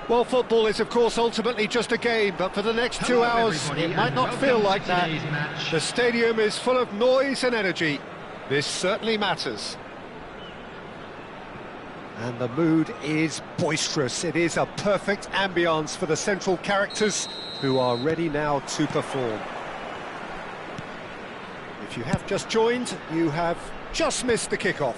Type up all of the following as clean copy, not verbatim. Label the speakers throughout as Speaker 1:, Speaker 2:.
Speaker 1: Well, football is, of course, ultimately just a game, but for the next 2 hours, it might not feel like that. The stadium is full of noise and energy. This certainly matters. And the mood is boisterous. It is a perfect ambience for the central characters who are ready now to perform. If you have just joined, you have just missed the kickoff.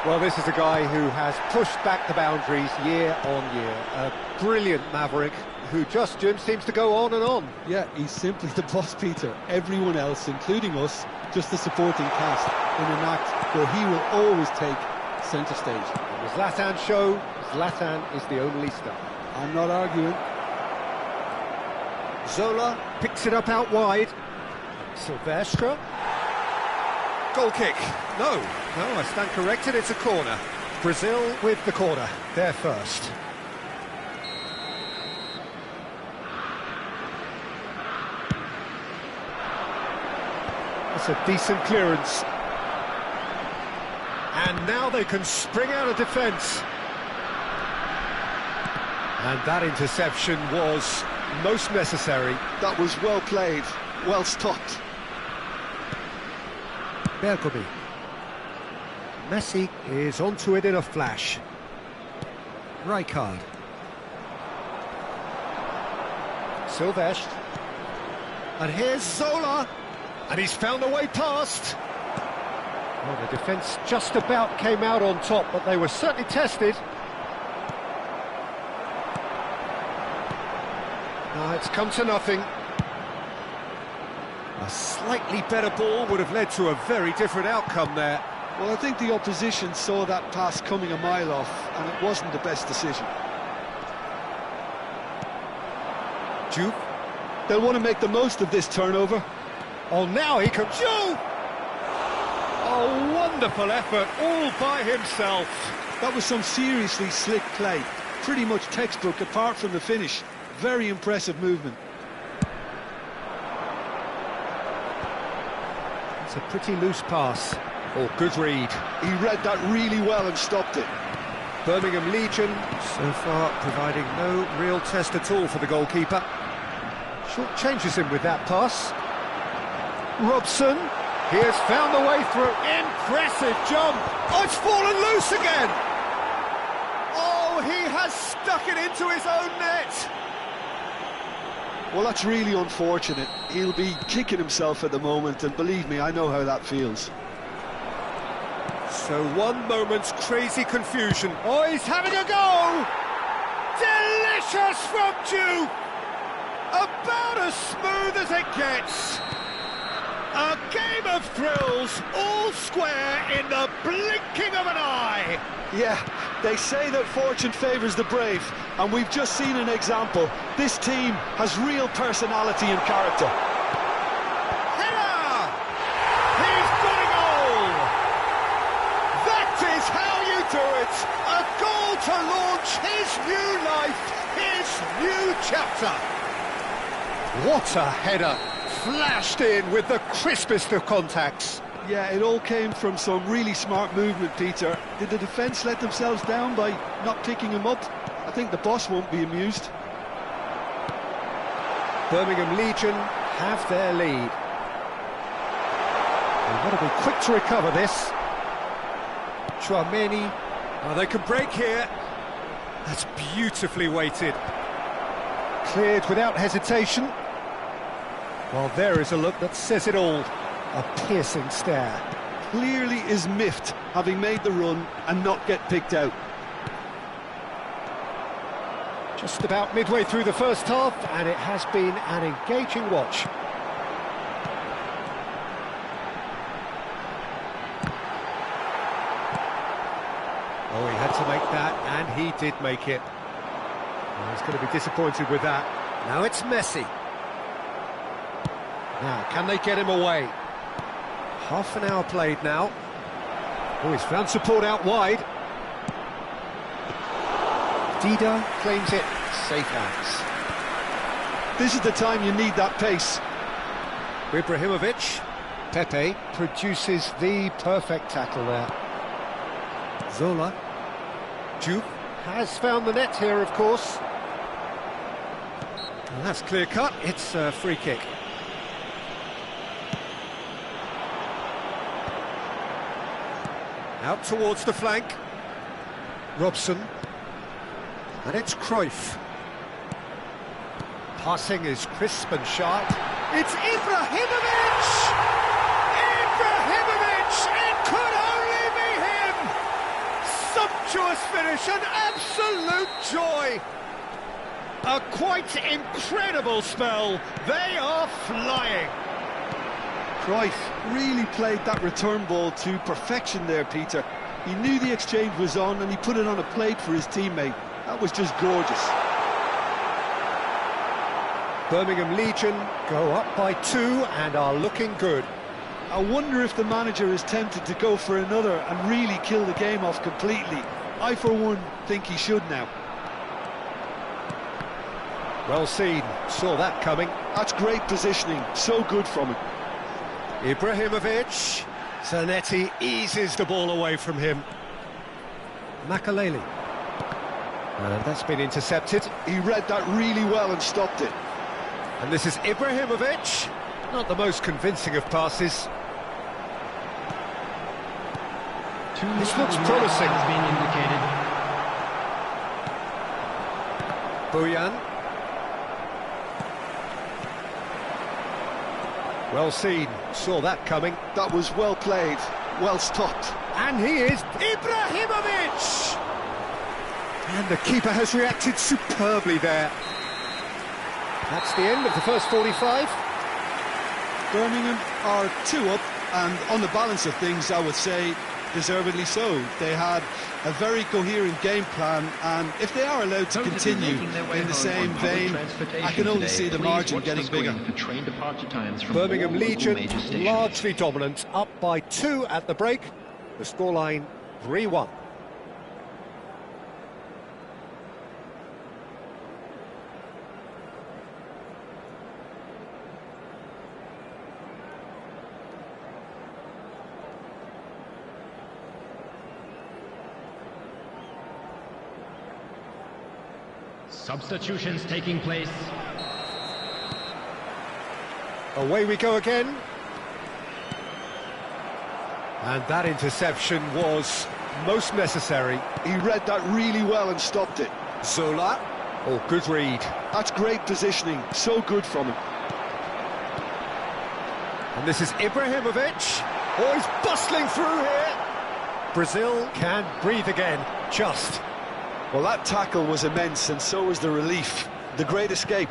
Speaker 1: Well, this is a guy who has pushed back the boundaries year on year. A brilliant maverick who just, Jim, seems to go on and on.
Speaker 2: Yeah, he's simply the boss, Peter. Everyone else, including us, just the supporting cast in an act where he will always take centre stage.
Speaker 1: On the Zlatan show, Zlatan is the only star.
Speaker 2: I'm not arguing.
Speaker 1: Zola picks it up out wide. Silvestre. Goal kick. No, I stand corrected, it's a corner. Brazil with the corner, they're first. That's a decent clearance. And now they can spring out of defence. And that interception was most necessary.
Speaker 2: That was well played, well stopped.
Speaker 1: Bergomi. Messi is onto it in a flash. Rijkaard. Silvestre. And here's Zola. And he's found a way past. Well, the defence just about came out on top, but they were certainly tested. No, it's come to nothing. A slightly better ball would have led to a very different outcome there.
Speaker 2: Well, I think the opposition saw that pass coming a mile off, and it wasn't the best decision.
Speaker 1: Juve.
Speaker 2: They'll want to make the most of this turnover.
Speaker 1: Oh, now he can... Juve! Oh, wonderful effort, all by himself.
Speaker 2: That was some seriously slick play. Pretty much textbook, apart from the finish. Very impressive movement.
Speaker 1: It's a pretty loose pass. Oh, good read.
Speaker 2: He read that really well and stopped it.
Speaker 1: Birmingham Legion, so far providing no real test at all for the goalkeeper. Short changes him with that pass. Robson, he has found the way through. Impressive jump. Oh, it's fallen loose again. Oh, he has stuck it into his own net.
Speaker 2: Well, that's really unfortunate. He'll be kicking himself at the moment, and believe me, I know how that feels.
Speaker 1: So one moment's crazy confusion. Oh, he's having a go! Delicious from Juve! About as smooth as it gets. A game of thrills, all square in the blinking of an eye.
Speaker 2: Yeah, they say that fortune favours the brave, and we've just seen an example. This team has real personality and character.
Speaker 1: Header! He's got a goal! That is how you do it! A goal to launch his new life, his new chapter. What a header! Flashed in with the crispest of contacts.
Speaker 2: Yeah, it all came from some really smart movement, Peter. Did the defence let themselves down by not picking him up? I think the boss won't be amused.
Speaker 1: Birmingham Legion have their lead. They've got to be quick to recover this. Chouameni. Oh, they can break here. That's beautifully weighted. Cleared without hesitation. Well, there is a look that says it all. A piercing stare.
Speaker 2: Clearly is miffed, having made the run and not get picked out.
Speaker 1: Just about midway through the first half, and it has been an engaging watch. Oh, he had to make that, and he did make it. Oh, he's going to be disappointed with that. Now it's Messi. Now, can they get him away? Half an hour played now. Oh, he's found support out wide. Dida claims it. Safe hands.
Speaker 2: This is the time you need that pace.
Speaker 1: Ibrahimovic. Pepe produces the perfect tackle there. Zola. Juve. has found the net here, of course. And that's clear cut, it's a free kick. Out towards the flank. Robson. And it's Cruyff. Passing is crisp and sharp. It's Ibrahimovic! Ibrahimovic! It could only be him! Sumptuous finish, an absolute joy! A quite incredible spell. They are flying.
Speaker 2: Cruyff really played that return ball to perfection there, Peter. He knew the exchange was on and he put it on a plate for his teammate. That was just gorgeous.
Speaker 1: Birmingham Legion go up by 2 and are looking good.
Speaker 2: I wonder if the manager is tempted to go for another and really kill the game off completely. I, for one, think he should now.
Speaker 1: Well seen, saw that coming.
Speaker 2: That's great positioning, so good from him.
Speaker 1: Ibrahimovic. Zanetti eases the ball away from him. Makaleli. And that's been intercepted.
Speaker 2: He read that really well and stopped it.
Speaker 1: And this is Ibrahimovic. Not the most convincing of passes. This looks promising.
Speaker 3: Has been indicated.
Speaker 1: Bojan. Well seen, saw that coming.
Speaker 2: That was well played, well stopped.
Speaker 1: And he is Ibrahimovic! And the keeper has reacted superbly there. That's the end of the first 45.
Speaker 2: Birmingham are 2 up, and on the balance of things, I would say, deservedly so. They had a very coherent game plan, and if they are allowed to continue in the same vein, I can only see the margin getting bigger.
Speaker 1: Birmingham Legion largely dominant, up by 2 at the break. The scoreline 3-1.
Speaker 3: Substitutions taking place.
Speaker 1: Away we go again. And that interception was most necessary.
Speaker 2: He read that really well and stopped it.
Speaker 1: Zola. Oh, good read.
Speaker 2: That's great positioning, so good from him.
Speaker 1: And this is Ibrahimovic. Oh, he's bustling through here. Brazil can breathe again, just.
Speaker 2: Well, that tackle was immense, and so was the relief. The great escape.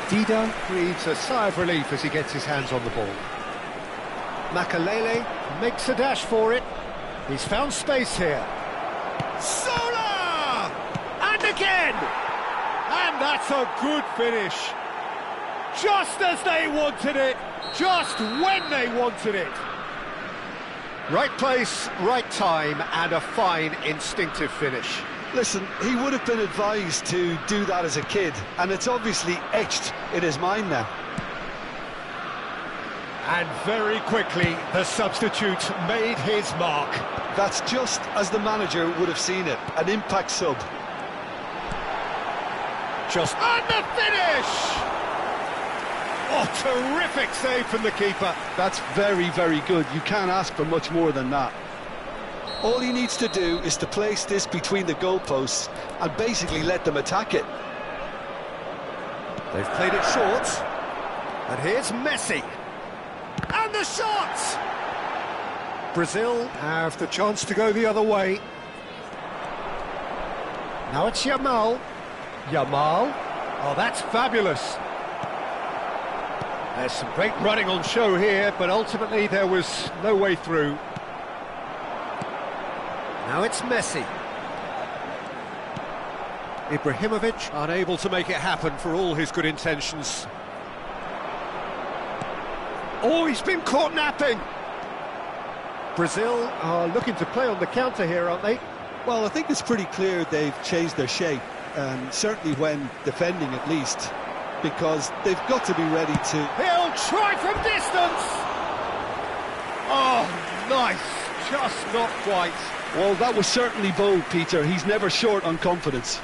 Speaker 1: Dida breathes a sigh of relief as he gets his hands on the ball. Makaleli makes a dash for it. He's found space here. Zola! And again! And that's a good finish. Just as they wanted it, just when they wanted it. Right place, right time, and a fine instinctive finish.
Speaker 2: Listen, he would have been advised to do that as a kid, and it's obviously etched in his mind now.
Speaker 1: And very quickly, the substitute made his mark.
Speaker 2: That's just as the manager would have seen it, an impact sub.
Speaker 1: Just on the finish! Oh, terrific save from the keeper.
Speaker 2: That's very, very good. You can't ask for much more than that. All he needs to do is to place this between the goalposts and basically let them attack it.
Speaker 1: They've played it short. And here's Messi. And the shot! Brazil have the chance to go the other way. Now it's Yamal. Yamal. Oh, that's fabulous. There's some great running on show here, but ultimately there was no way through. Now it's Messi. Ibrahimovic unable to make it happen for all his good intentions. Oh, he's been caught napping! Brazil are looking to play on the counter here, aren't they?
Speaker 2: Well, I think it's pretty clear they've changed their shape, certainly when defending at least, because they've got to be ready to...
Speaker 1: He'll try from distance! Oh, nice, just not quite.
Speaker 2: Well, that was certainly bold, Peter. He's never short on confidence.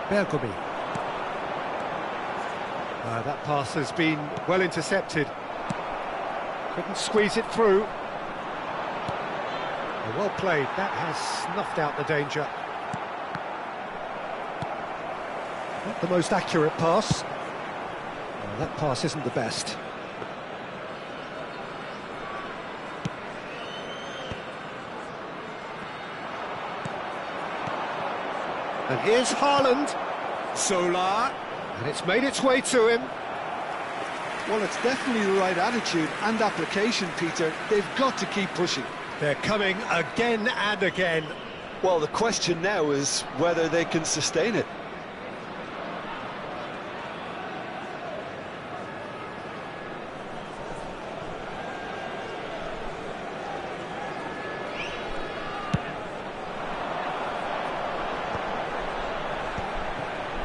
Speaker 1: Bergomi. That pass has been well intercepted. Couldn't squeeze it through. Well played. That has snuffed out the danger. Not the most accurate pass. That pass isn't the best. And here's Haaland. Solar. And it's made its way to him.
Speaker 2: Well, it's definitely the right attitude and application, Peter. They've got to keep pushing.
Speaker 1: They're coming again and again.
Speaker 2: Well, the question now is whether they can sustain it.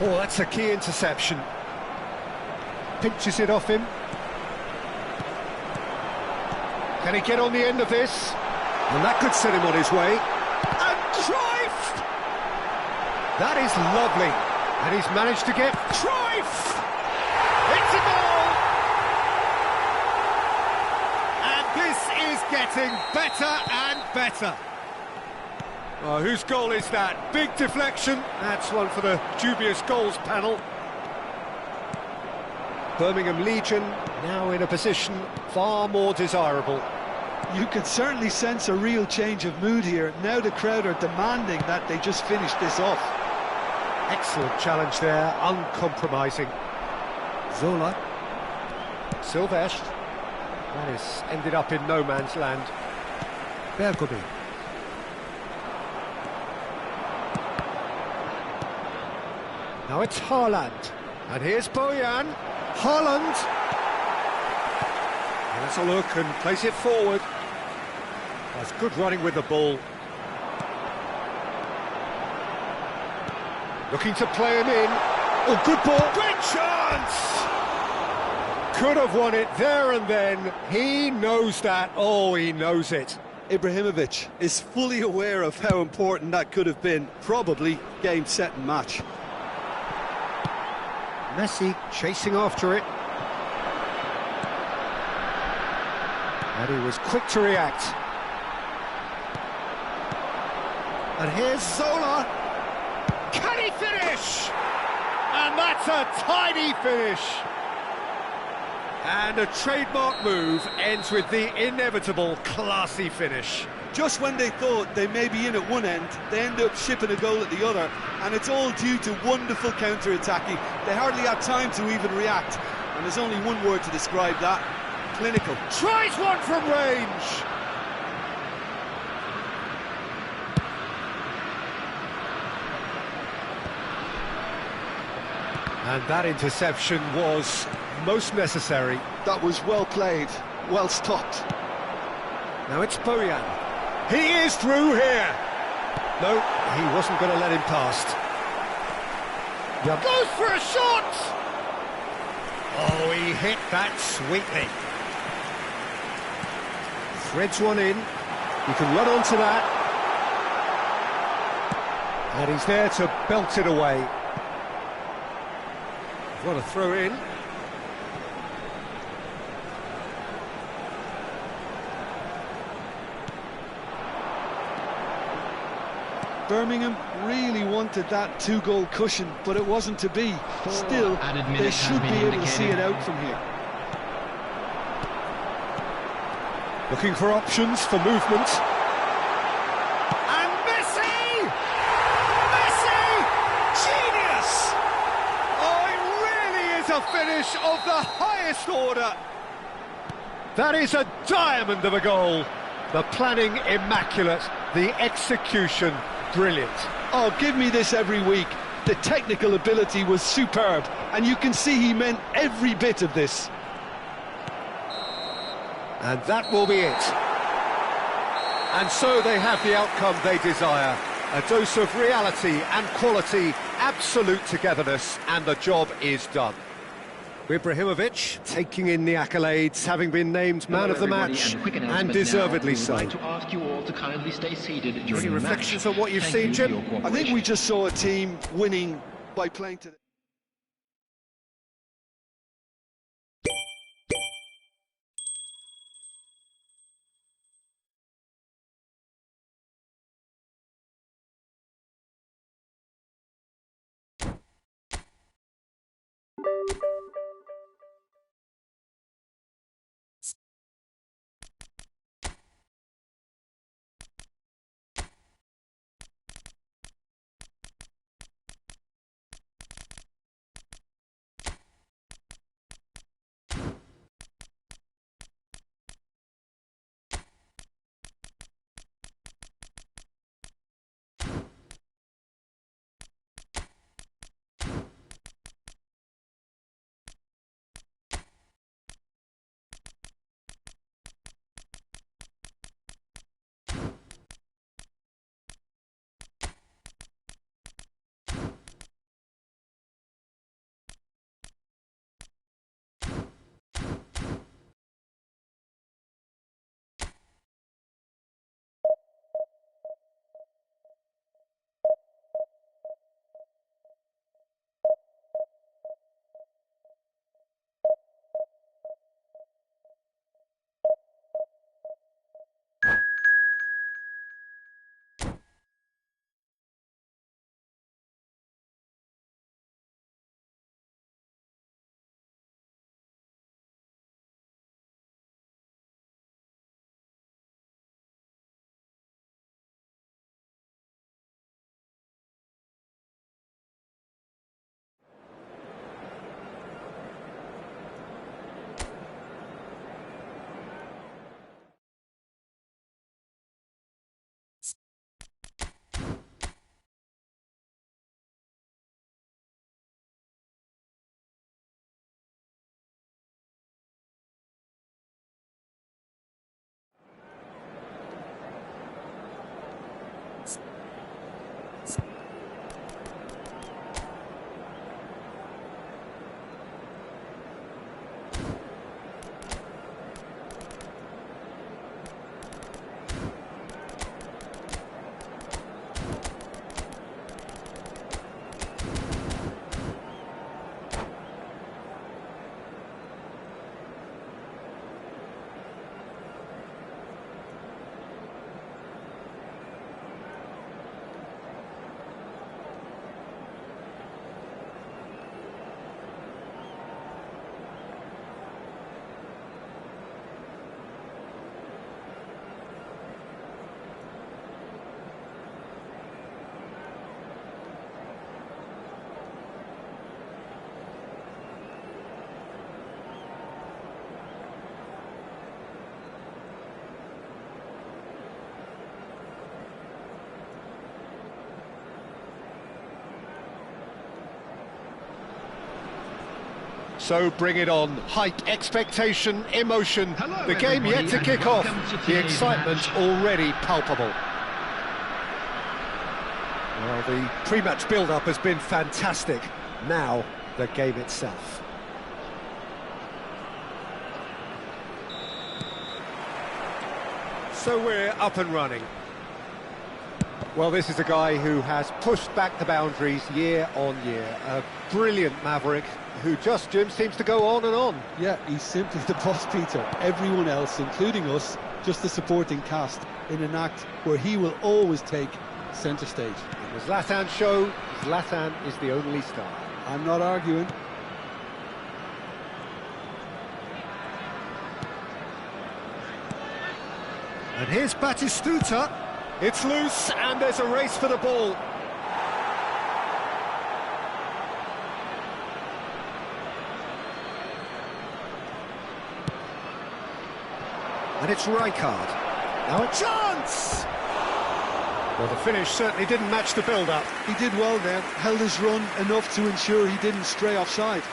Speaker 1: Oh, that's a key interception. Pinches it off him. Can he get on the end of this? And that could set him on his way. And Cruyff! That is lovely. And he's managed to get Cruyff! It's a goal! And this is getting better and better. Oh, whose goal is that? Big deflection. That's one for the dubious goals panel. Birmingham Legion now in a position far more desirable.
Speaker 2: You can certainly sense a real change of mood here. Now the crowd are demanding that they just finish this off.
Speaker 1: Excellent challenge there, uncompromising. Zola. Silvestre. That has ended up in no man's land. Bergomi. Now it's Haaland. And here's Bojan. Haaland. Let's a look and place it forward. That's good running with the ball. Looking to play him in. Oh, good ball. Great chance! Could have won it there and then. He knows that. Oh, he knows it.
Speaker 2: Ibrahimovic is fully aware of how important that could have been. Probably game, set and match.
Speaker 1: Messi chasing after it. And he was quick to react. And here's Zola. Can he finish? And that's a tiny finish. And a trademark move ends with the inevitable classy finish.
Speaker 2: Just when they thought they may be in at one end, they end up shipping a goal at the other, and it's all due to wonderful counter-attacking. They hardly had time to even react, and there's only one word to describe that: clinical.
Speaker 1: Tries one from range. And that interception was most necessary.
Speaker 2: That was well played, well stopped.
Speaker 1: Now it's Bojan. He is through here. No, he wasn't going to let him past. Goes for a shot. Oh, he hit that sweetly. Threads one in. He can run onto that. And he's there to belt it away. What a throw in.
Speaker 2: Birmingham really wanted that two-goal cushion, but it wasn't to be. Still, they should be able to see it out from here.
Speaker 1: Looking for options for movement. And Messi! Messi! Genius! Oh, it really is a finish of the highest order. That is a diamond of a goal. The planning immaculate, the execution brilliant.
Speaker 2: Oh, give me this every week. The technical ability was superb, and you can see he meant every bit of this.
Speaker 1: And that will be it. And so they have the outcome they desire. A dose of reality and quality, absolute togetherness, and the job is done. Ibrahimovic taking in the accolades, having been named man of the match, and deservedly so.
Speaker 3: I'd like to ask you all to kindly stay seated during
Speaker 1: Any
Speaker 3: the match.
Speaker 1: reflections on what you've seen,
Speaker 3: Thank you
Speaker 1: Jim?
Speaker 3: for your
Speaker 2: I think we just saw a team winning by playing to...
Speaker 1: So bring it on. Hype, expectation, emotion.
Speaker 3: Hello,
Speaker 1: the game yet to kick off.
Speaker 3: to
Speaker 1: The
Speaker 3: today's
Speaker 1: excitement
Speaker 3: match.
Speaker 1: already palpable. Well, the pre-match build-up has been fantastic. Now, the game itself. So we're up and running. Well, this is a guy who has pushed back the boundaries year on year. A brilliant maverick who just, Jim, seems to go on and on.
Speaker 2: Yeah, he's simply the boss, Peter. Everyone else, including us, just the supporting cast in an act where he will always take centre stage.
Speaker 1: In the Zlatan show, Zlatan is the only star.
Speaker 2: I'm not arguing.
Speaker 1: And here's Batistuta. It's loose, and there's a race for the ball. And it's Rijkaard. Now a chance! Well, the finish certainly didn't match the build-up.
Speaker 2: He did well there, held his run enough to ensure he didn't stray offside.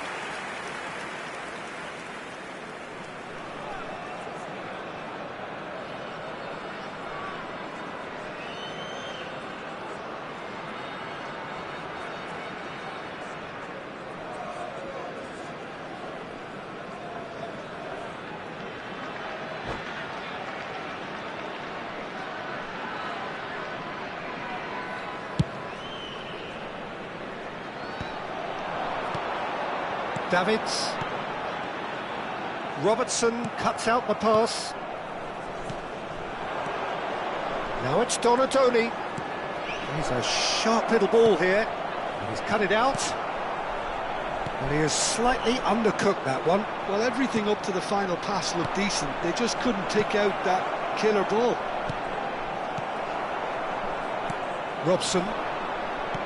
Speaker 1: Davids. Robertson cuts out the pass. Now it's Donatoni. He's a sharp little ball here. And he's cut it out. And he has slightly undercooked that one.
Speaker 2: Well, everything up to the final pass looked decent. They just couldn't pick out that killer ball.
Speaker 1: Robson.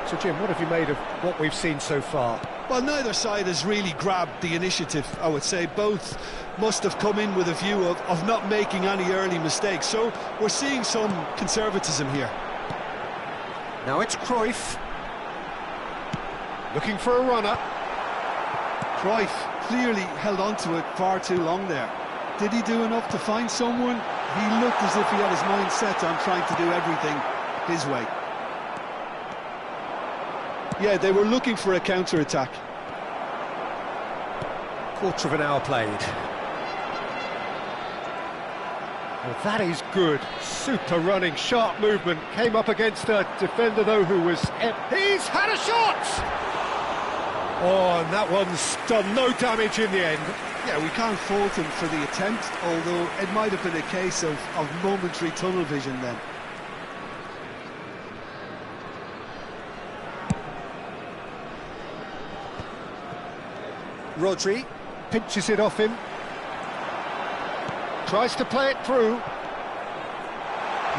Speaker 1: So, Jim, what have you made of what we've seen so far?
Speaker 2: Well, neither side has really grabbed the initiative, I would say. Both must have come in with a view of not making any early mistakes. So we're seeing some conservatism here.
Speaker 1: Now it's Cruyff. Looking for a runner.
Speaker 2: Cruyff clearly held on to it far too long there. Did he do enough to find someone? He looked as if he had his mind set on trying to do everything his way. Yeah, they were looking for a counter-attack.
Speaker 1: Quarter of an hour played. Well, that is good. Super running, sharp movement. Came up against a defender, though, who was... He's had a shot! Oh, and that one's done no damage in the end.
Speaker 2: Yeah, we can't fault him for the attempt, although it might have been a case of momentary tunnel vision then.
Speaker 1: Rodri pinches it off him. Tries to play it through.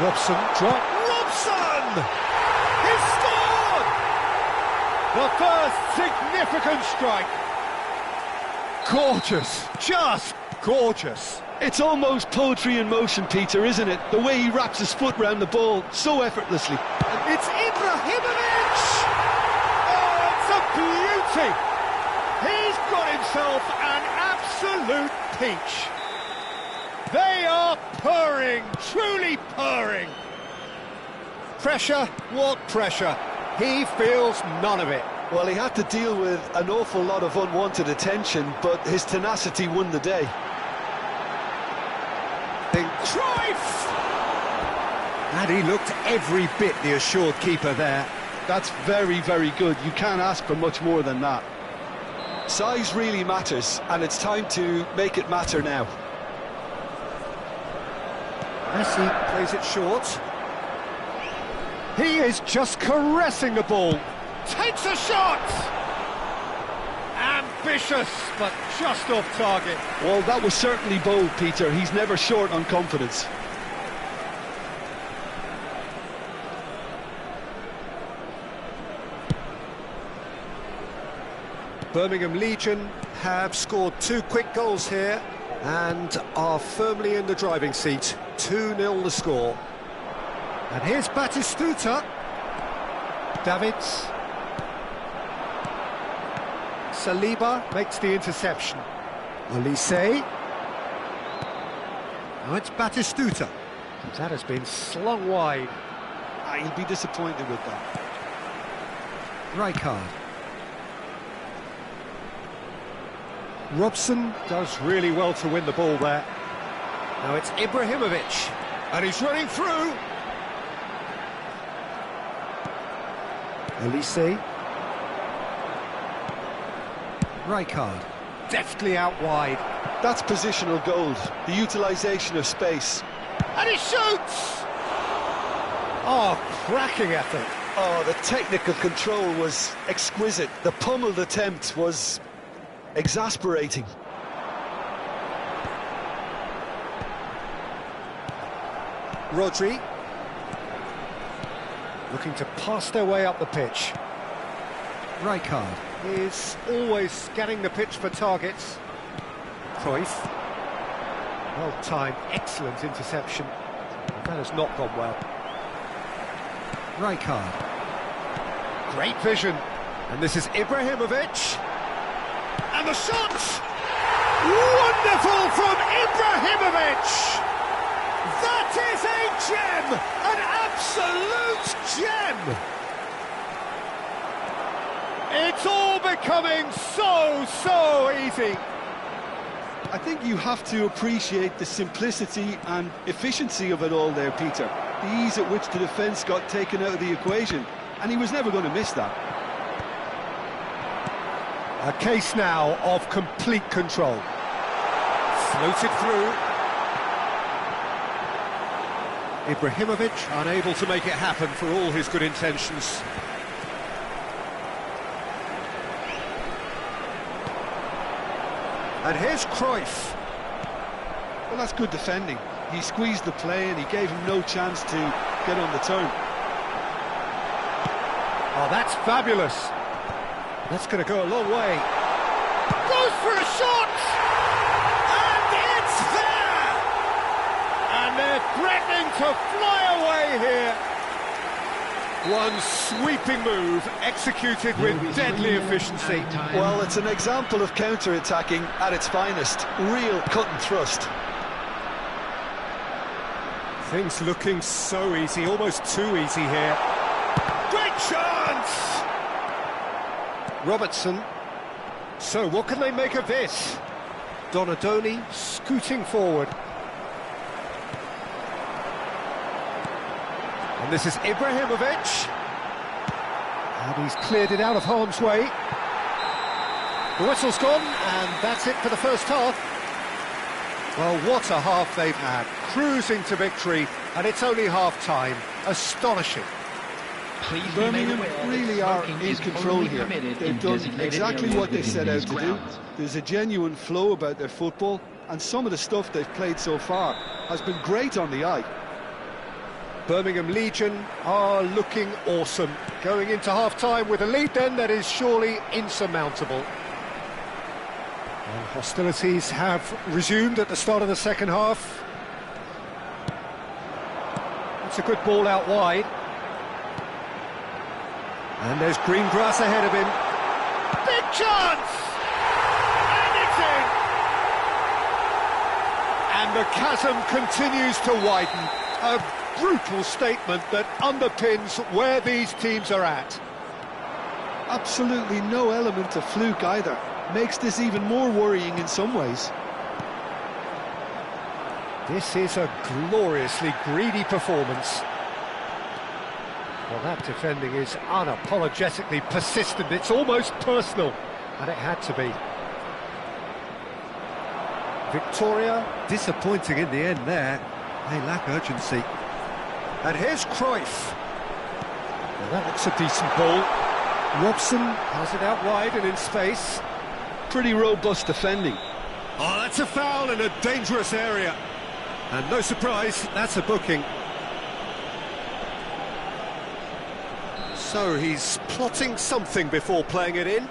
Speaker 1: Robson. Robson! He scored! The first significant strike. Gorgeous. Just gorgeous.
Speaker 2: It's almost poetry in motion, Peter, isn't it? The way he wraps his foot round the ball so effortlessly.
Speaker 1: It's Ibrahimovic! Oh, it's a beauty! He's got himself an absolute peach. They are purring, truly purring. Pressure, what pressure? He feels none of it.
Speaker 2: Well, he had to deal with an awful lot of unwanted attention, but his tenacity won the day.
Speaker 1: Cruyff! And he looked every bit the assured keeper there.
Speaker 2: That's very, very good. You can't ask for much more than that. Size really matters, and it's time to make it matter now.
Speaker 1: Messi plays it short. He is just caressing the ball. Takes a shot! Ambitious, but just off target.
Speaker 2: Well, that was certainly bold, Peter. He's never short on confidence.
Speaker 1: Birmingham Legion have scored 2 quick goals here and are firmly in the driving seat. 2-0 the score. And here's Batistuta. Davids. Saliba makes the interception. Olise. Now it's Batistuta. That has been slung wide.
Speaker 2: He'll be disappointed with that.
Speaker 1: Rijkaard. Robson does really well to win the ball there. Now it's Ibrahimovic, and he's running through. Olise. Rijkaard, deftly out wide.
Speaker 2: That's positional gold, the utilisation of space.
Speaker 1: And he shoots! Oh, cracking effort.
Speaker 2: Oh, the technical control was exquisite. The pummeled attempt was exasperating.
Speaker 1: Rodri. Looking to pass their way up the pitch. Rijkaard is always scanning the pitch for targets. Cruyff. Well-timed, excellent interception. That has not gone well. Rijkaard. Great vision. And this is Ibrahimovic. And the shot! Wonderful from Ibrahimovic! That is a gem! An absolute gem! It's all becoming so easy.
Speaker 2: I think you have to appreciate the simplicity and efficiency of it all there, Peter. The ease at which the defence got taken out of the equation, and he was never going to miss that.
Speaker 1: A case now of complete control. Floated through. Ibrahimovic unable to make it happen for all his good intentions. And here's Cruyff.
Speaker 2: Well, that's good defending. He squeezed the play and he gave him no chance to get on the turn.
Speaker 1: Oh, that's fabulous. That's going to go a long way. Goes for a shot! And it's there! And they're threatening to fly away here. One sweeping move, executed with deadly efficiency.
Speaker 2: Well, it's an example of counter-attacking at its finest. Real cut and thrust.
Speaker 1: Things looking so easy, almost too easy here. Great chance! Robertson. So, what can they make of this? Donadoni scooting forward. And this is Ibrahimovic. And he's cleared it out of harm's way. The whistle's gone, and that's it for the first half. Well, what a half they've had. Cruising to victory, and it's only half-time. Astonishing.
Speaker 2: Birmingham really are in control here. They've done exactly what they set out to do. There's a genuine flow about their football, and some of the stuff they've played so far has been great on the eye.
Speaker 1: Birmingham Legion are looking awesome. Going into half-time with a lead then that is surely insurmountable. And hostilities have resumed at the start of the second half. It's a good ball out wide. And there's green grass ahead of him. Big chance! And it's in! And the chasm continues to widen. A brutal statement that underpins where these teams are at.
Speaker 2: Absolutely no element of fluke either. Makes this even more worrying in some ways.
Speaker 1: This is a gloriously greedy performance. Well, that defending is unapologetically persistent. It's almost personal, and it had to be. Victoria, disappointing in the end there. They lack urgency. And here's Cruyff. Well, that looks a decent ball. Robson has it out wide and in space.
Speaker 2: Pretty robust defending.
Speaker 1: Oh, that's a foul in a dangerous area. And no surprise, that's a booking. So he's plotting something before playing it in.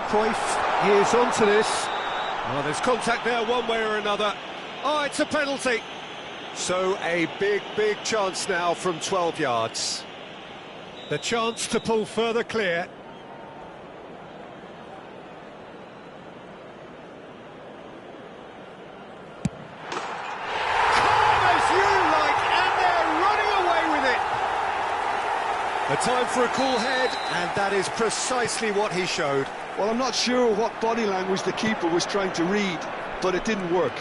Speaker 1: Cruyff is onto this. Oh, there's contact there one way or another. Oh, it's a penalty. So a big chance now from 12 yards. The chance to pull further clear. A time for a cool head, and that is precisely what he showed.
Speaker 2: Well, I'm not sure what body language the keeper was trying to read, but it didn't work.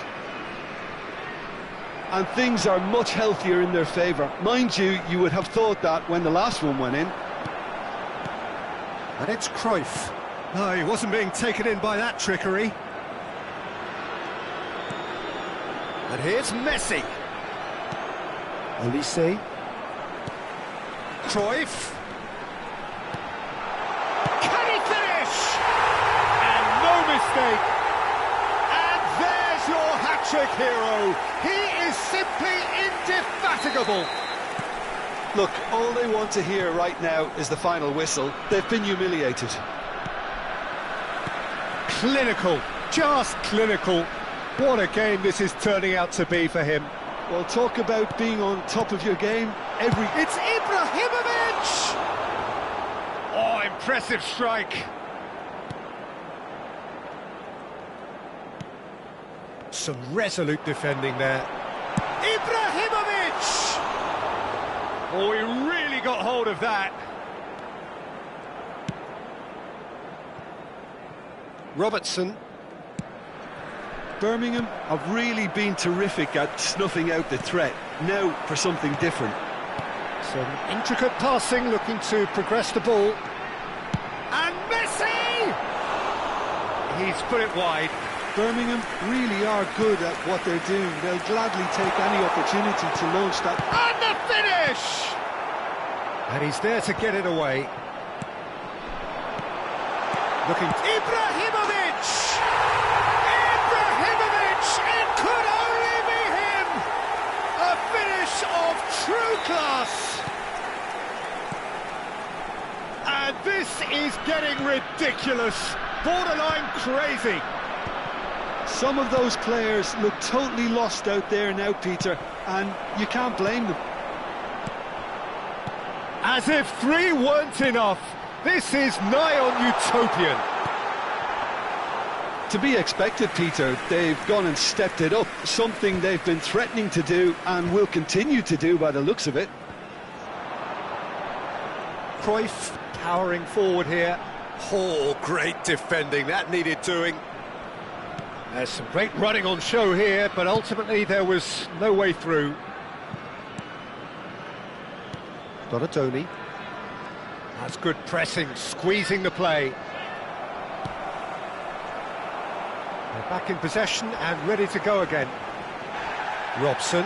Speaker 2: And things are much healthier in their favour. Mind you, you would have thought that when the last one went in.
Speaker 1: And it's Cruyff. No, he wasn't being taken in by that trickery. And here's Messi. Olise. Cruyff. Can he finish? And no mistake. And there's your hat-trick hero. He is simply indefatigable.
Speaker 2: Look, all they want to hear right now is the final whistle. They've been humiliated.
Speaker 1: Clinical, just clinical. What a game this is turning out to be for him.
Speaker 2: Well, talk about being on top of your game.
Speaker 1: It's Ibrahimovic! Oh, impressive strike. Some resolute defending there. Ibrahimovic! Oh, he really got hold of that. Robertson.
Speaker 2: Birmingham have really been terrific at snuffing out the threat. Now for something different.
Speaker 1: Some intricate passing, looking to progress the ball. And Messi! he's put it wide.
Speaker 2: Birmingham really are good at what they're doing. They'll gladly take any opportunity to launch that.
Speaker 1: And the finish! And he's there to get it away. Looking... Ibrahimovic! Ibrahimovic! It could only be him! A finish of true class! And this is getting ridiculous. Borderline crazy.
Speaker 2: Some of those players look totally lost out there now, Peter, and you can't blame them.
Speaker 1: As if 3 weren't enough, this is nigh on utopian.
Speaker 2: To be expected, Peter. They've gone and stepped it up, something they've been threatening to do and will continue to do by the looks of it.
Speaker 1: Cruyff powering forward here. Oh, great defending, that needed doing. There's some great running on show here, but ultimately there was no way through. Donatoni. That's good pressing, squeezing the play. They're back in possession and ready to go again. Robson.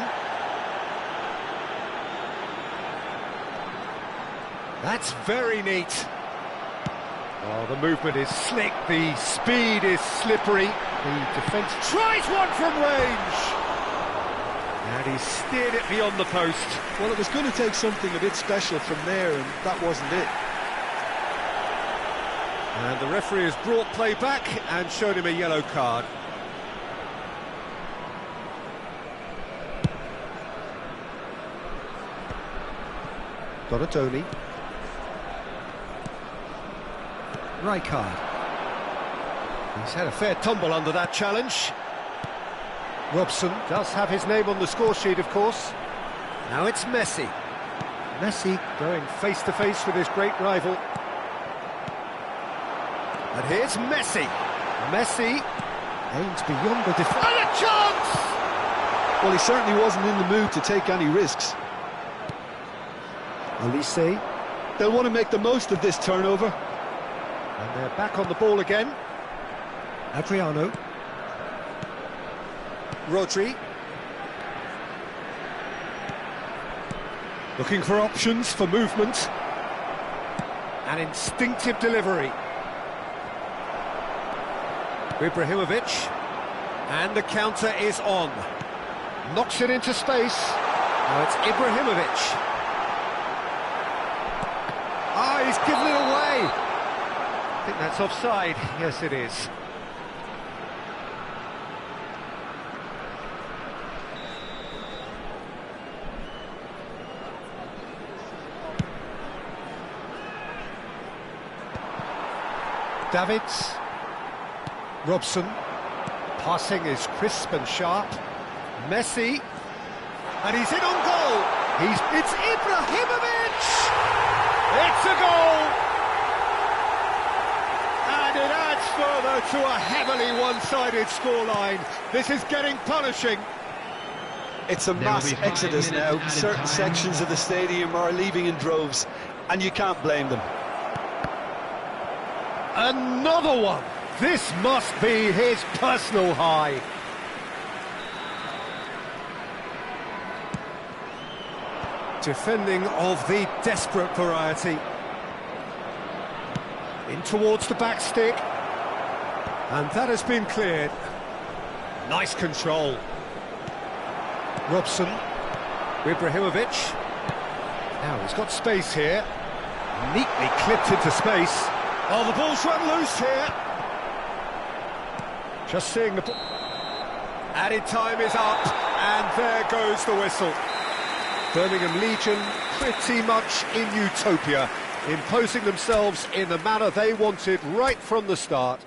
Speaker 1: That's very neat. Oh, the movement is slick, the speed is slippery. The defence tries one from range. And he steered it beyond the post.
Speaker 2: Well, it was going to take something a bit special from there, and that wasn't it.
Speaker 1: And the referee has brought play back and showed him a yellow card. Donatoni. Rijkaard. He's had a fair tumble under that challenge. Robson does have his name on the score sheet, of course. Now it's Messi. Messi going face-to-face with his great rival. And here's Messi. Messi aims beyond the defence. And a chance!
Speaker 2: Well, he certainly wasn't in the mood to take any risks.
Speaker 1: Olise.
Speaker 2: They'll want to make the most of this turnover.
Speaker 1: And they're back on the ball again. Adriano. Rodri. Looking for options for movement. An instinctive delivery. Ibrahimovic. And the counter is on. Knocks it into space. Now it's Ibrahimovic. Ah, he's given it away. I think that's offside. Yes, it is. Davids. Robson. Passing is crisp and sharp. Messi. And he's in on goal. It's Ibrahimovic! It's a goal! And it adds further to a heavily one-sided scoreline. This is getting punishing.
Speaker 2: It's a mass exodus now. Certain sections of the stadium are leaving in droves, and you can't blame them.
Speaker 1: Another one! This must be his personal high. Defending of the desperate variety. In towards the back stick. And that has been cleared. Nice control. Robson. Ibrahimovic. Now he's got space here. Neatly clipped into space. Oh, the ball's run loose here. Just seeing the ball. Added time is up, and there goes the whistle. Birmingham Legion pretty much in utopia, imposing themselves in the manner they wanted right from the start.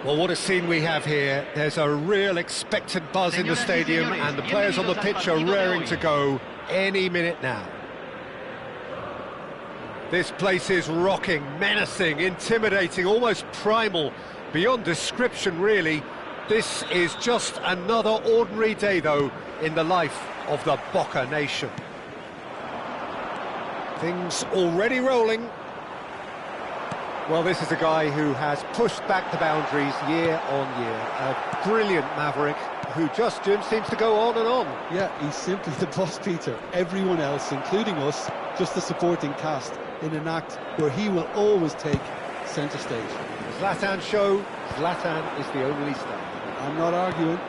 Speaker 1: Well, what a scene we have here. There's a real expectant buzz in the stadium, and the players on the pitch are raring to go any minute now. This place is rocking, menacing, intimidating, almost primal, beyond description, really. This is just another ordinary day, though, in the life of the Boca nation. Things already rolling. Well, this is a guy who has pushed back the boundaries year on year. A brilliant maverick who just, Jim, seems to go on and on.
Speaker 2: Yeah, he's simply the boss, Peter. Everyone else, including us, just the supporting cast in an act where he will always take centre stage.
Speaker 1: Zlatan show, Zlatan is the only star.
Speaker 2: I'm not arguing.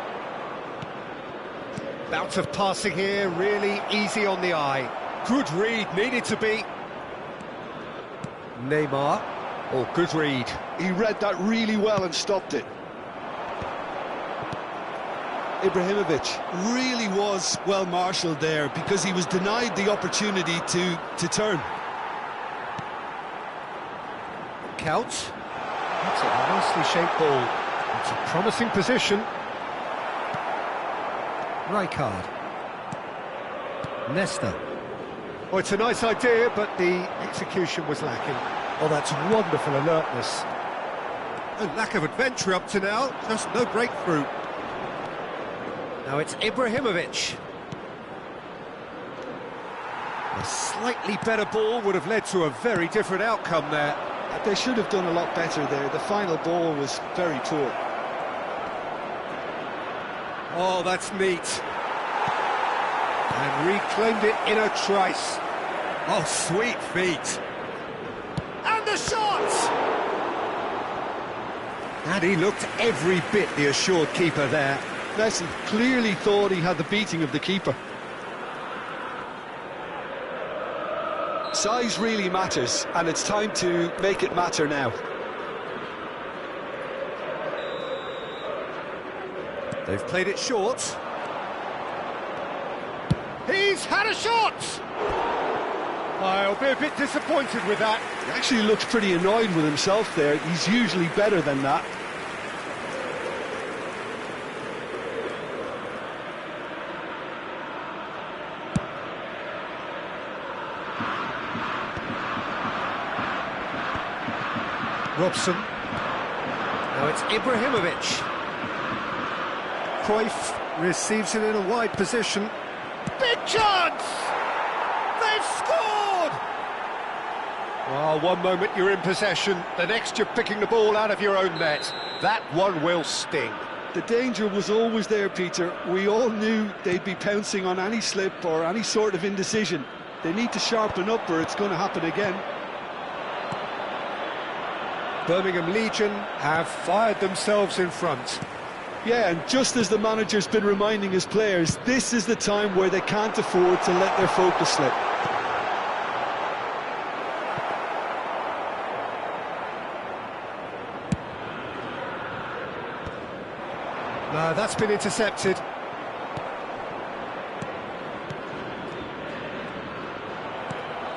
Speaker 1: Bout of passing here, really easy on the eye. Good read, needed to be. Neymar. Oh, good read.
Speaker 2: He read that really well and stopped it. Ibrahimovic really was well marshalled there because he was denied the opportunity to turn.
Speaker 1: Counts. That's a nicely shaped ball. It's a promising position. Rijkaard. Nesta. Oh, it's a nice idea, but the execution was lacking. Oh, that's wonderful alertness. A lack of adventure up to now, just no breakthrough. Now it's Ibrahimovic. A slightly better ball would have led to a very different outcome there.
Speaker 2: They should have done a lot better there. The final ball was very poor.
Speaker 1: Oh, that's neat. And reclaimed it in a trice. Oh, sweet feet. And the shot! And he looked every bit the assured keeper there.
Speaker 2: Messi clearly thought he had the beating of the keeper. Size really matters, and it's time to make it matter now.
Speaker 1: They've played it short. He's had a shot! I'll be a bit disappointed with that.
Speaker 2: He actually looks pretty annoyed with himself there. He's usually better than that.
Speaker 1: Robson. Now it's Ibrahimovic. Cruyff receives it in a wide position. Big chance! They've scored! Well, one moment you're in possession, the next you're picking the ball out of your own net. That one will sting.
Speaker 2: The danger was always there, Peter. We all knew they'd be pouncing on any slip or any sort of indecision. They need to sharpen up or it's going to happen again.
Speaker 1: Birmingham Legion have fired themselves in front.
Speaker 2: Yeah, and just as the manager's been reminding his players, this is the time where they can't afford to let their focus slip.
Speaker 1: No, that's been intercepted.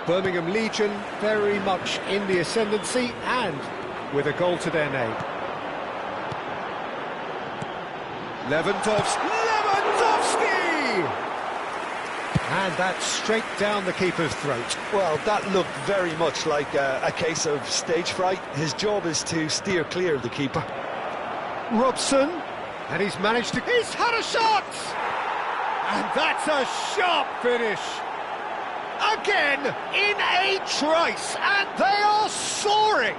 Speaker 1: Birmingham Legion very much in the ascendancy and with a goal to their name. Lewandowski! And that's straight down the keeper's throat.
Speaker 2: Well, that looked very much like a case of stage fright. His job is to steer clear of the keeper.
Speaker 1: Robson, and he's managed to... He's had a shot! And that's a sharp finish. Again, in a trice, and they are soaring.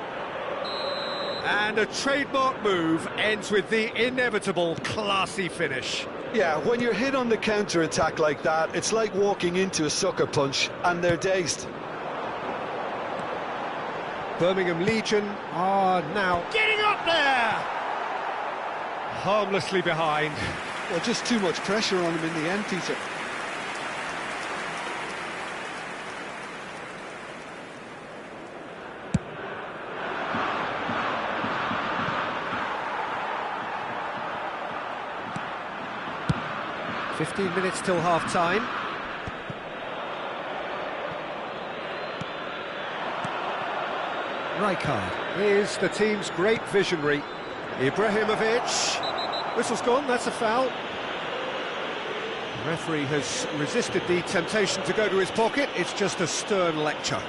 Speaker 1: And a trademark move ends with the inevitable classy finish.
Speaker 2: Yeah, when you're hit on the counter-attack like that, it's like walking into a sucker punch, and they're dazed.
Speaker 1: Birmingham Legion are now getting up there! Harmlessly behind.
Speaker 2: Well, just too much pressure on them in the end, Peter.
Speaker 1: "15 minutes till half-time. Rijkaard is the team's great visionary. Ibrahimovic. Whistle's gone, that's a foul. The referee has resisted the temptation to go to his pocket. It's just a stern lecture.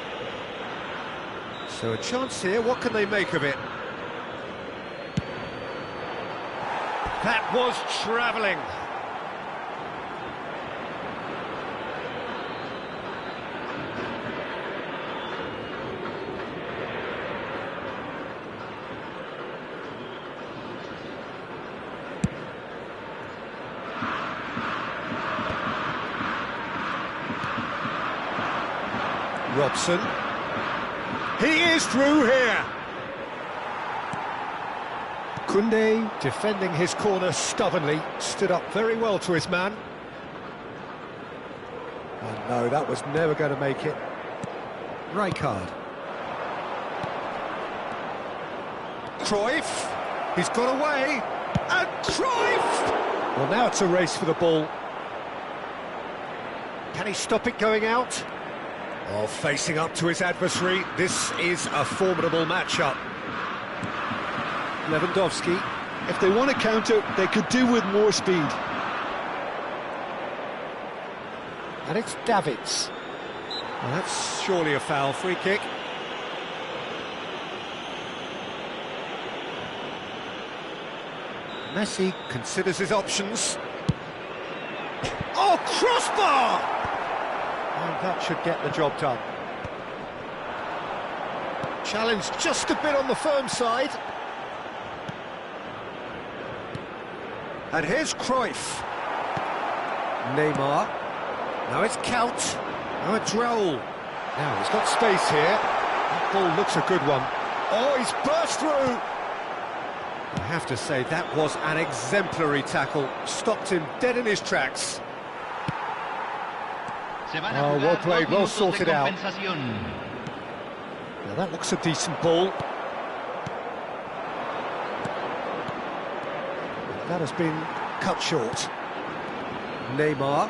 Speaker 1: So a chance here, what can they make of it? That was travelling. Robson. He is through here. Koundé, defending his corner stubbornly, stood up very well to his man. Oh no, that was never going to make it. Rijkaard. Cruyff. He's got away. And Cruyff! Well, now it's a race for the ball. Can he stop it going out? Oh, facing up to his adversary, this is a formidable matchup. Lewandowski.
Speaker 2: If they want to counter, they could do with more speed.
Speaker 1: And it's Davids. Well, that's surely a foul. Free kick. Messi considers his options. Oh, crossbar! And that should get the job done. Challenge just a bit on the firm side. And here's Cruyff. Neymar. Now it's Count. Now it's Raul. Now he's got space here. That ball looks a good one. Oh, he's burst through. I have to say, that was an exemplary tackle. Stopped him dead in his tracks. Oh, well played, well sorted out. Now that looks a decent ball. That has been cut short. Neymar.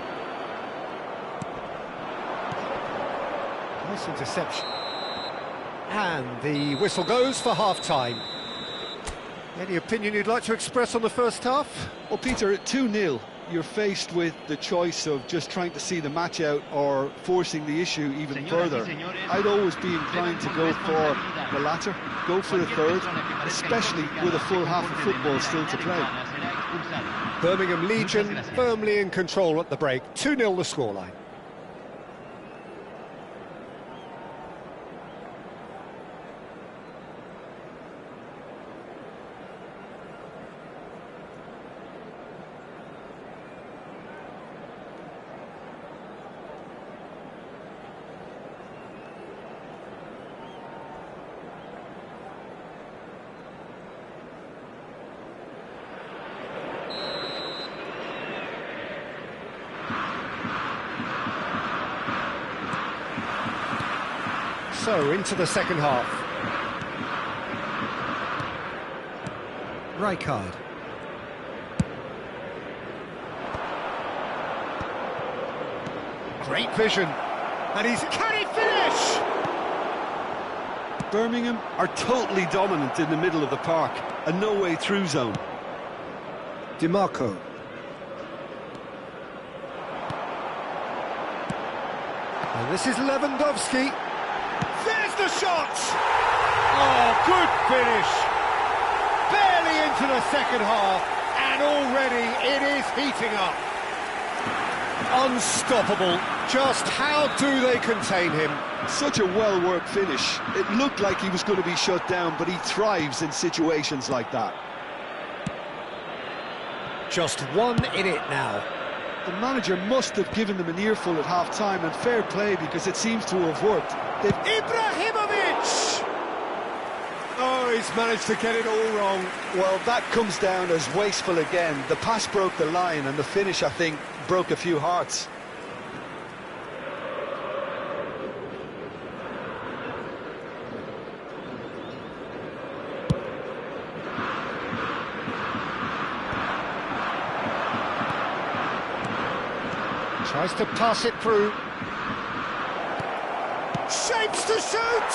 Speaker 1: Nice interception. And the whistle goes for half-time. Any opinion you'd like to express on the first half?
Speaker 2: Well, Peter, at 2-0, you're faced with the choice of just trying to see the match out or forcing the issue even further, I'd always be inclined to go for the latter, go for the third, especially with a full half of football still to play.
Speaker 1: Birmingham Legion firmly in control at the break, 2-0 the scoreline. So, into the second half. Rijkaard. Great vision. And can he finish?
Speaker 2: Birmingham are totally dominant in the middle of the park. A no-way through zone.
Speaker 1: DiMarco. And this is Lewandowski. There's the shot! Oh, good finish! Barely into the second half, and already it is heating up. Unstoppable. Just how do they contain him?
Speaker 2: Such a well-worked finish. It looked like he was going to be shut down, but he thrives in situations like that.
Speaker 1: Just 1 in it now.
Speaker 2: The manager must have given them an earful at half-time, and fair play because it seems to have worked.
Speaker 1: Ibrahimovic! Oh, he's managed to get it all wrong.
Speaker 2: Well, that comes down as wasteful again. The pass broke the line, and the finish, I think, broke a few hearts.
Speaker 1: Tries to pass it through. Shapes to shoot!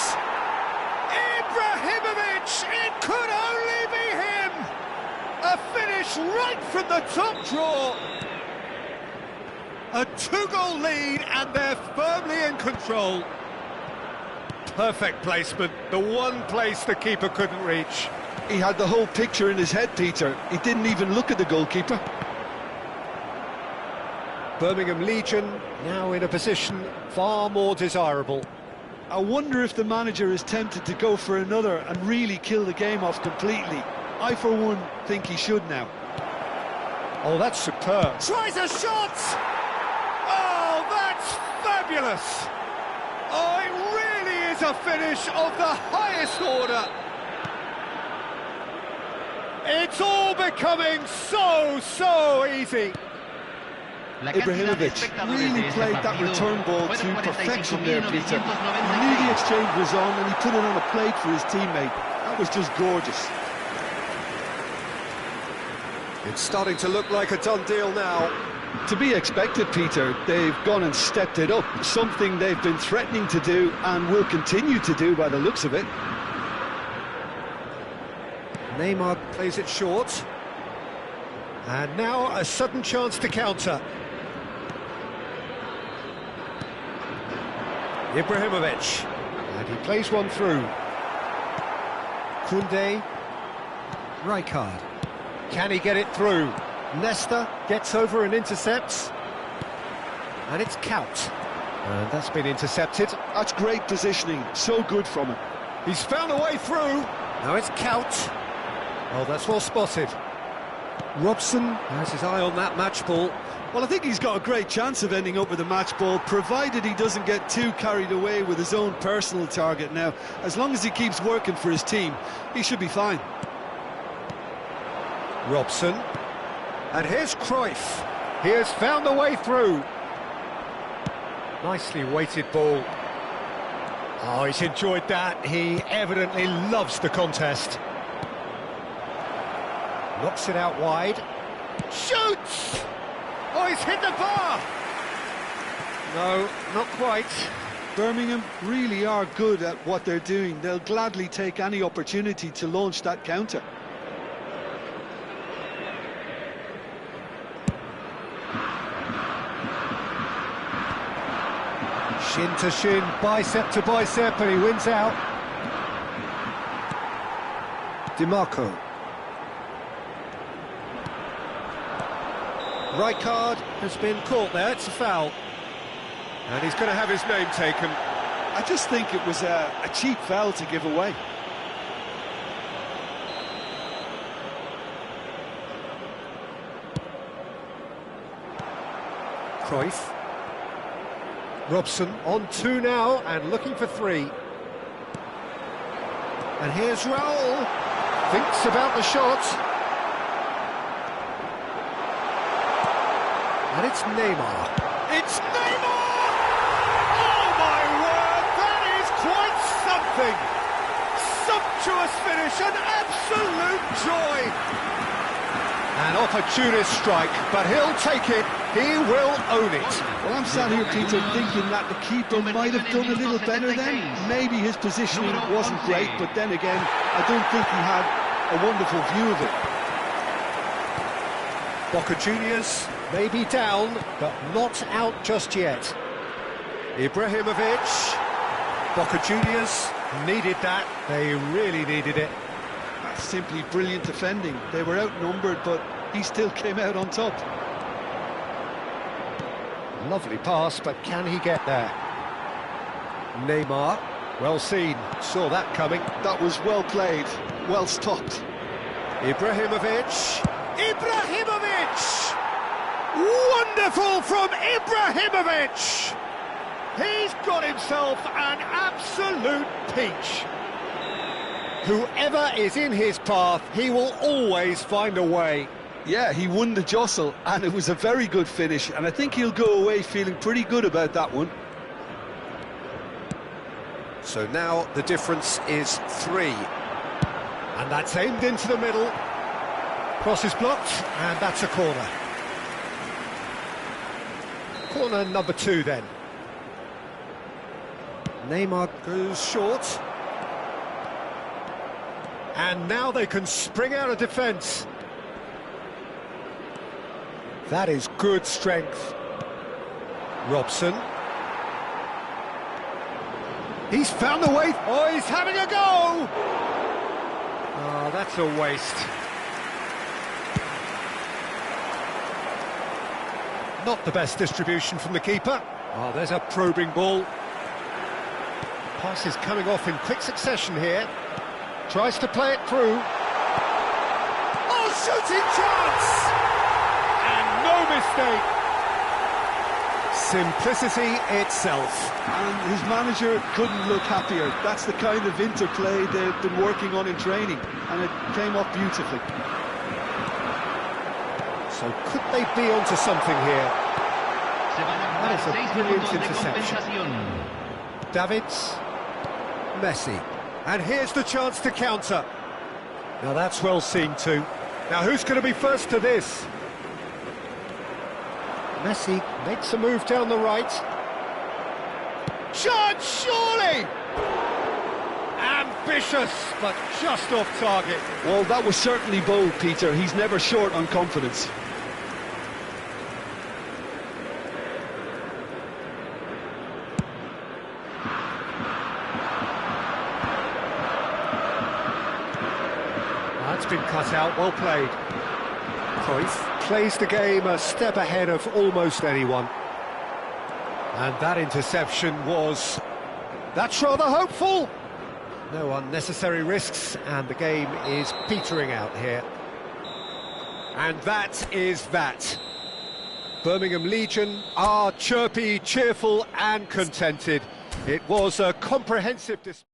Speaker 1: Ibrahimovic! It could only be him! A finish right from the top draw. A 2-goal lead, and they're firmly in control. Perfect placement, the one place the keeper couldn't reach.
Speaker 2: He had the whole picture in his head, Peter. He didn't even look at the goalkeeper.
Speaker 1: Birmingham Legion now in a position far more desirable.
Speaker 2: I wonder if the manager is tempted to go for another and really kill the game off completely. I, for one, think he should now.
Speaker 1: Oh, that's superb. Tries a shot! Oh, that's fabulous! Oh, it really is a finish of the highest order. It's all becoming so easy.
Speaker 2: Ibrahimovic really played that return ball to perfection there, Peter. He knew the exchange was on and he put it on a plate for his teammate. That was just gorgeous.
Speaker 1: It's starting to look like a done deal now.
Speaker 2: To be expected, Peter. They've gone and stepped it up, something they've been threatening to do and will continue to do by the looks of it.
Speaker 1: Neymar plays it short. And now a sudden chance to counter. Ibrahimovic, and he plays one through. Koundé, Rijkaard, can he get it through? Nesta gets over and intercepts, and it's Kaut, and that's been intercepted.
Speaker 2: That's great positioning, so good from him.
Speaker 1: He's found a way through. Now it's Kaut. Oh, that's well spotted. Robson has his eye on that match ball.
Speaker 2: Well, I think he's got a great chance of ending up with a match ball, provided he doesn't get too carried away with his own personal target now. As long as he keeps working for his team, he should be fine.
Speaker 1: Robson. And here's Cruyff. He has found a way through. Nicely weighted ball. Oh, he's enjoyed that. He evidently loves the contest. Knocks it out wide. Shoots! Oh, he's hit the bar! No, not quite.
Speaker 2: Birmingham really are good at what they're doing. They'll gladly take any opportunity to launch that counter.
Speaker 1: Shin to shin, bicep to bicep, and he wins out. DiMarco. Right card has been caught there, it's a foul. And he's going to have his name taken.
Speaker 2: I just think it was a cheap foul to give away.
Speaker 1: Cruyff. Robson on 2 now and looking for 3. And here's Raul. Thinks about the shot. And it's Neymar. It's Neymar! Oh my word, that is quite something! Sumptuous finish, an absolute joy! An opportunist strike, but he'll take it, he will own it.
Speaker 2: Well, I'm sat here, Peter, thinking that the keeper might have done a little better then. Maybe his positioning wasn't great, but then again, I don't think he had a wonderful view of it.
Speaker 1: Boca Juniors may be down, but not out just yet. Ibrahimovic. Boca Juniors needed that, they really needed it.
Speaker 2: That's simply brilliant defending. They were outnumbered, but he still came out on top.
Speaker 1: Lovely pass, but can he get there? Neymar, well seen, saw that coming.
Speaker 2: That was well played, well stopped.
Speaker 1: Ibrahimovic. Ibrahimovic! Wonderful from Ibrahimovic! He's got himself an absolute peach. Whoever is in his path, he will always find a way.
Speaker 2: Yeah, he won the jostle, and it was a very good finish, and I think he'll go away feeling pretty good about that one.
Speaker 1: So now the difference is 3. And that's aimed into the middle. Cross is blocked, and that's a corner. Corner number 2 then. Neymar goes short. And now they can spring out of defence. That is good strength. Robson. He's found a way. Oh, he's having a go! Oh, that's a waste. Not the best distribution from the keeper. Oh, there's a probing ball. Pass is coming off in quick succession here. Tries to play it through. Oh, shooting chance! And no mistake. Simplicity itself.
Speaker 2: And his manager couldn't look happier. That's the kind of interplay they've been working on in training, and it came off beautifully.
Speaker 1: So could they be onto something here? That is a brilliant interception. Davids, Messi, and here's the chance to counter. Now that's well seen too. Now who's going to be first to this? Messi makes a move down the right. Chance, surely! Ambitious, but just off target.
Speaker 2: Well, that was certainly bold, Peter. He's never short on confidence.
Speaker 1: That's been cut out, well played. Cruyff plays the game a step ahead of almost anyone. And that interception was... that's rather hopeful. No unnecessary risks, and the game is petering out here. And that is that. Birmingham Legion are chirpy, cheerful and contented. It was a comprehensive display.